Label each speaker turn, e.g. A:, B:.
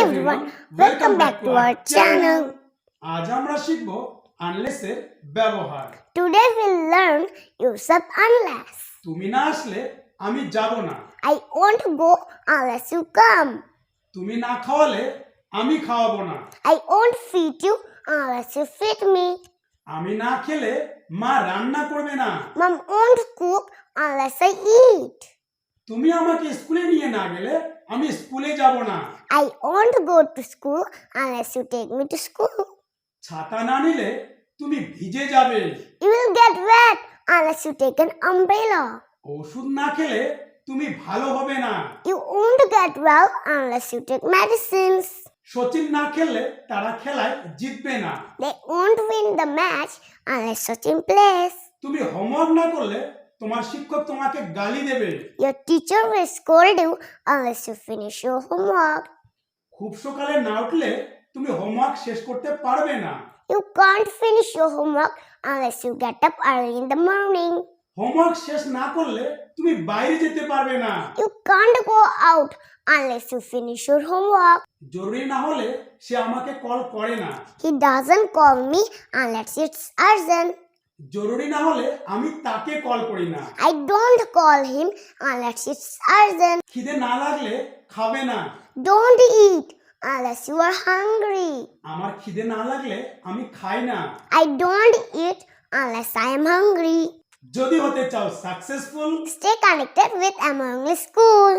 A: everyone, welcome back to our channel.
B: আজ আমরা শিখব unless এর ব্যবহার।
A: Today we'll learn use of unless.
B: তুমি না আসলে আমি যাব না।
A: I won't go unless you come.
B: তুমি না খাওয়ালে আমি খাওয়াবো না।
A: I won't feed you unless you feed me.
B: আমি না খেলে মা রান্না করবে না।
A: Mom won't cook unless I eat.
B: তুমি আমাকে স্কুলে নিয়ে না গেলে আমি স্কুলে যাব না।
A: I won't go to school unless you take me to school.
B: ছাতা না নিলে তুমি ভিজে যাবে।
A: You will get wet unless you take an umbrella.
B: ওষুধ না খেলে তুমি ভালো হবে না।
A: You won't get well unless you take medicines.
B: Sachin না খেললে তারা খেলায় জিতবে না।
A: They won't win the match unless Sachin plays.
B: তুমি হোমওয়ার্ক না করলে তোমার শিক্ষক তোমাকে গালি দেবে।
A: Your teacher will scold you unless you finish your homework.
B: খুব সকালে না উঠলে তুমি হোমওয়ার্ক শেষ করতে পারবে না।
A: You can't finish your homework unless you get up early in the morning.
B: Homework শেষ না করলে তুমি বাইরে যেতে পারবে না।
A: You can't go out unless you finish your homework.
B: জরুরি না হলে সে আমাকে কল করে না।
A: He doesn't call me unless it's urgent.
B: জরুরি না হলে আমি তাকে কল করি না।
A: I don't call him unless it's urgent.
B: খিদে না লাগলে খাবে না।
A: Don't eat unless you are hungry.
B: আমার খিদে না লাগলে আমি খাই না।
A: I don't eat unless I am hungry.
B: যদি হতে চাও successful,
A: Stay connected with Among School.